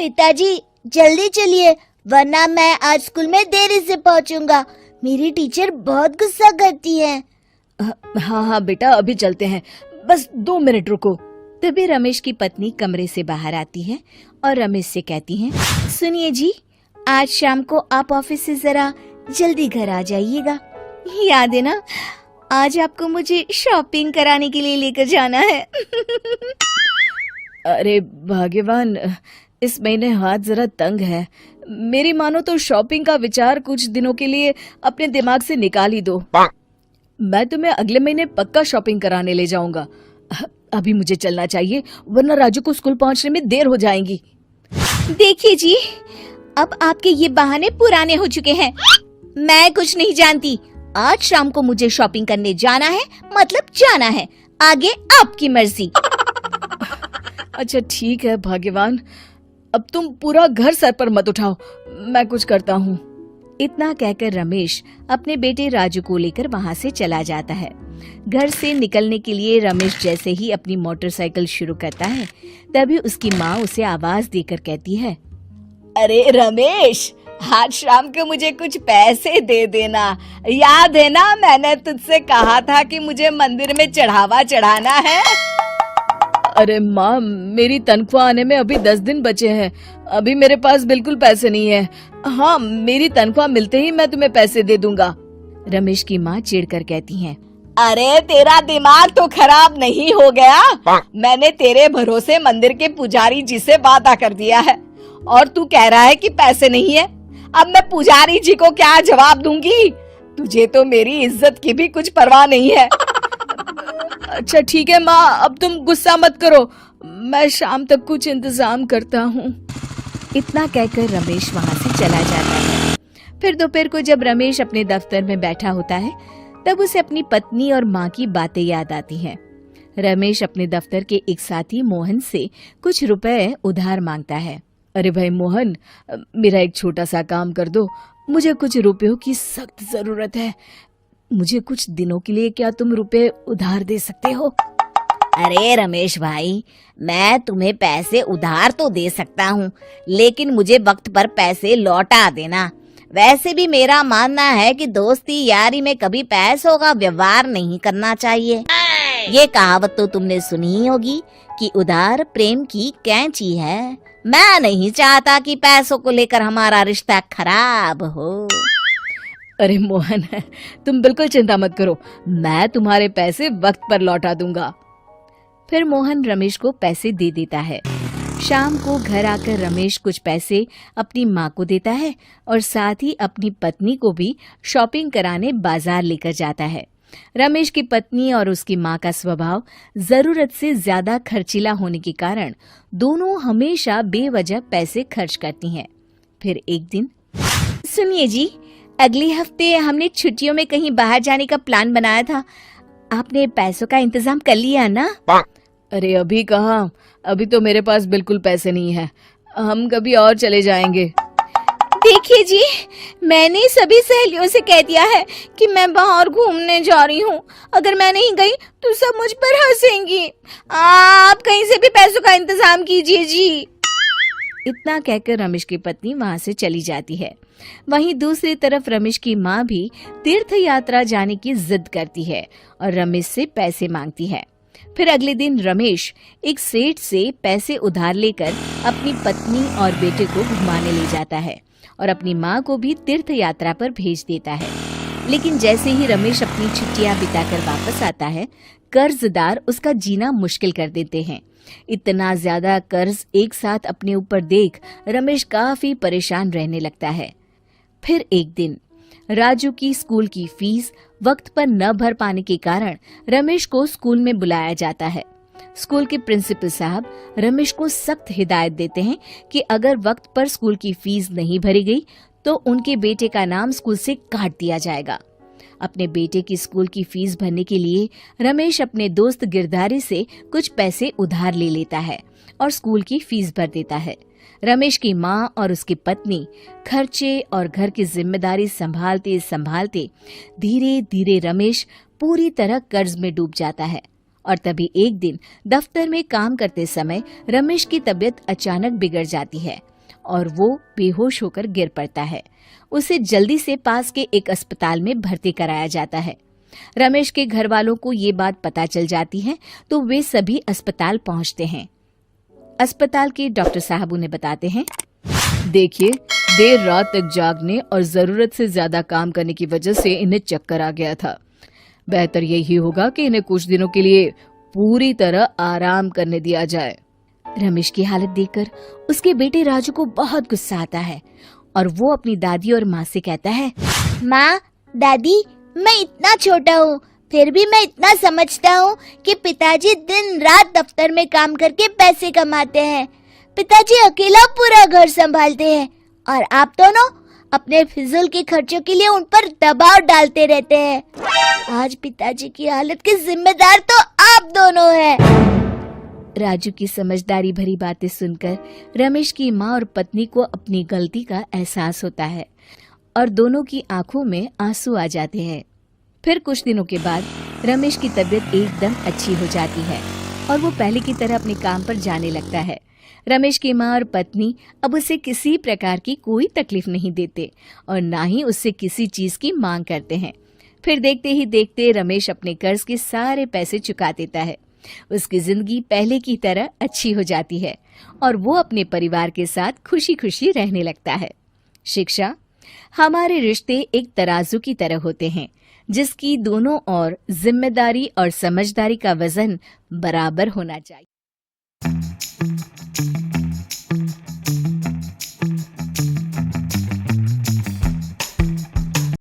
पिताजी जल्दी चलिए, वरना मैं आज स्कूल में देरी से पहुंचूंगा। मेरी टीचर बहुत गुस्सा करती है। हाँ हाँ बेटा, अभी चलते हैं, बस 2 मिनट रुको। तभी रमेश की पत्नी कमरे से बाहर आती है और रमेश से कहती है, सुनिए जी, आज शाम को आप ऑफिस से जरा जल्दी घर आ जाइएगा। याद है ना, आज आपको मुझे शॉपिंग कराने के लिए लेकर जाना है। अरे भाग्यवान, इस महीने हाथ जरा तंग है। मेरी मानो तो शॉपिंग का विचार कुछ दिनों के लिए अपने दिमाग से निकाल ही दो। मैं तुम्हें अगले महीने पक्का शॉपिंग कराने ले जाऊंगा। अभी मुझे चलना चाहिए, वरना राजू को स्कूल पहुंचने में देर हो जाएगी। देखिए जी, अब आपके ये बहाने पुराने हो चुके हैं। मैं कुछ नहीं जानती। आज शाम को मुझे शॉपिंग करने जाना है, मतलब जाना है। आगे आपकी मर्जी। अच्छा ठीक है भाग्यवान, अब तुम पूरा घर सर पर मत उठाओ, मैं कुछ करता हूँ। इतना कहकर रमेश अपने बेटे राजू को लेकर वहाँ से चला जाता है। घर से निकलने के लिए रमेश जैसे ही अपनी मोटरसाइकिल शुरू करता है, तभी उसकी माँ उसे आवाज देकर कहती है, अरे रमेश, आज शाम को मुझे कुछ पैसे दे देना। याद है ना, मैंने तुझसे कहा था कि मुझे मंदिर में चढ़ावा चढ़ाना है। अरे माँ, मेरी तनख्वाह आने में अभी 10 दिन बचे हैं। अभी मेरे पास बिल्कुल पैसे नहीं है। हाँ, मेरी तनख्वाह मिलते ही मैं तुम्हें पैसे दे दूंगा। रमेश की माँ चिढ़कर कहती हैं, अरे तेरा दिमाग तो खराब नहीं हो गया? मैंने तेरे भरोसे मंदिर के पुजारी जी से वादा कर दिया है और तू कह रहा है कि पैसे नहीं है। अब मैं पुजारी जी को क्या जवाब दूंगी? तुझे तो मेरी इज्जत की भी कुछ परवाह नहीं है। अच्छा ठीक है माँ, अब तुम गुस्सा मत करो, मैं शाम तक कुछ इंतजाम करता हूँ। इतना कहकर रमेश वहाँ से चला जाता है। फिर दोपहर को जब रमेश अपने दफ्तर में बैठा होता है, तब उसे अपनी पत्नी और माँ की बातें याद आती हैं। रमेश अपने दफ्तर के एक साथी मोहन से कुछ रुपए उधार मांगता है। अरे भाई मोहन, मेरा एक छोटा सा काम कर दो, मुझे कुछ रुपयों की सख्त जरूरत है। मुझे कुछ दिनों के लिए क्या तुम रुपए उधार दे सकते हो? अरे रमेश भाई, मैं तुम्हें पैसे उधार तो दे सकता हूँ, लेकिन मुझे वक्त पर पैसे लौटा देना। वैसे भी मेरा मानना है कि दोस्ती यारी में कभी पैसों का व्यवहार नहीं करना चाहिए। ये कहावत तो तुमने सुनी ही होगी कि उधार प्रेम की कैंची है। मैं नहीं चाहता कि पैसों को लेकर हमारा रिश्ता खराब हो। अरे मोहन, तुम बिल्कुल चिंता मत करो, मैं तुम्हारे पैसे वक्त पर लौटा दूंगा। फिर मोहन रमेश को पैसे दे देता है। शाम को घर आकर रमेश कुछ पैसे अपनी माँ को देता है और साथ ही अपनी पत्नी को भी शॉपिंग कराने बाजार लेकर जाता है। रमेश की पत्नी और उसकी माँ का स्वभाव जरूरत से ज्यादा खर्चीला होने के कारण दोनों हमेशा बेवजह पैसे खर्च करती हैं। फिर एक दिन, सुनिए जी, अगले हफ्ते हमने छुट्टियों में कहीं बाहर जाने का प्लान बनाया था। आपने पैसों का इंतजाम कर लिया ना? अरे अभी कहाँ, अभी तो मेरे पास बिल्कुल पैसे नहीं है। हम कभी और चले जाएंगे। देखिए जी, मैंने सभी सहेलियों से कह दिया है कि मैं बाहर घूमने जा रही हूँ। अगर मैं नहीं गई तो सब मुझ पर हंसेंगी। आप कहीं से भी पैसों का इंतजाम कीजिए जी। इतना कहकर रमेश की पत्नी वहाँ से चली जाती है। वहीं दूसरी तरफ रमेश की माँ भी तीर्थ यात्रा जाने की जिद करती है और रमेश से पैसे मांगती है। फिर अगले दिन रमेश एक सेठ से पैसे उधार लेकर अपनी पत्नी और बेटे को घुमाने ले जाता है और अपनी माँ को भी तीर्थ यात्रा पर भेज देता है। लेकिन जैसे ही रमेश अपनी छुट्टियां बिताकर वापस आता है, कर्जदार उसका जीना मुश्किल कर देते हैं। इतना ज्यादा कर्ज एक साथ अपने ऊपर देख रमेश काफी परेशान रहने लगता है। फिर एक दिन राजू की स्कूल की फीस वक्त पर न भर पाने के कारण रमेश को स्कूल में बुलाया जाता है। स्कूल के प्रिंसिपल साहब रमेश को सख्त हिदायत देते हैं कि अगर वक्त पर स्कूल की फीस नहीं भरी गई तो उनके बेटे का नाम स्कूल से काट दिया जाएगा। अपने बेटे की स्कूल की फीस भरने के लिए रमेश अपने दोस्त गिरधारी से कुछ पैसे उधार ले लेता है और स्कूल की फीस भर देता है। रमेश की माँ और उसकी पत्नी खर्चे और घर की जिम्मेदारी संभालते संभालते धीरे धीरे रमेश पूरी तरह कर्ज में डूब जाता है और तभी एक दिन दफ्तर में काम करते समय रमेश की तबीयत अचानक बिगड़ जाती है और वो बेहोश होकर गिर पड़ता है। उसे जल्दी से पास के एक अस्पताल में भर्ती कराया जाता है। रमेश के घर वालों को ये बात पता चल जाती है तो वे सभी अस्पताल पहुंचते हैं। अस्पताल के डॉक्टर साहब उन्हें बताते हैं, देखिए, देर रात तक जागने और जरूरत से ज्यादा काम करने की वजह से इन्हें चक्कर आ गया था। बेहतर यही होगा कि इन्हें कुछ दिनों के लिए पूरी तरह आराम करने दिया जाए। रमेश की हालत देखकर उसके बेटे राजू को बहुत गुस्सा आता है और वो अपनी दादी और माँ से कहता है, माँ, दादी, मैं इतना छोटा हूँ, फिर भी मैं इतना समझता हूँ कि पिताजी दिन रात दफ्तर में काम करके पैसे कमाते हैं। पिताजी अकेला पूरा घर संभालते हैं और आप दोनों अपने फिजूल के खर्चों के लिए उन पर दबाव डालते रहते हैं। आज पिताजी की हालत के जिम्मेदार तो आप दोनों हैं। राजू की समझदारी भरी बातें सुनकर रमेश की माँ और पत्नी को अपनी गलती का एहसास होता है और दोनों की आंखों में आंसू आ जाते हैं। फिर कुछ दिनों के बाद रमेश की तबीयत एकदम अच्छी हो जाती है और वो पहले की तरह अपने काम पर जाने लगता है। रमेश की माँ और पत्नी अब उसे किसी प्रकार की कोई तकलीफ नहीं देते और ना ही उससे किसी चीज की मांग करते हैं। फिर देखते ही देखते रमेश अपने कर्ज के सारे पैसे चुका देता है। उसकी जिंदगी पहले की तरह अच्छी हो जाती है और वो अपने परिवार के साथ खुशी खुशी रहने लगता है। शिक्षा, हमारे रिश्ते एक तराजू की तरह होते हैं जिसकी दोनों ओर जिम्मेदारी और समझदारी का वजन बराबर होना चाहिए।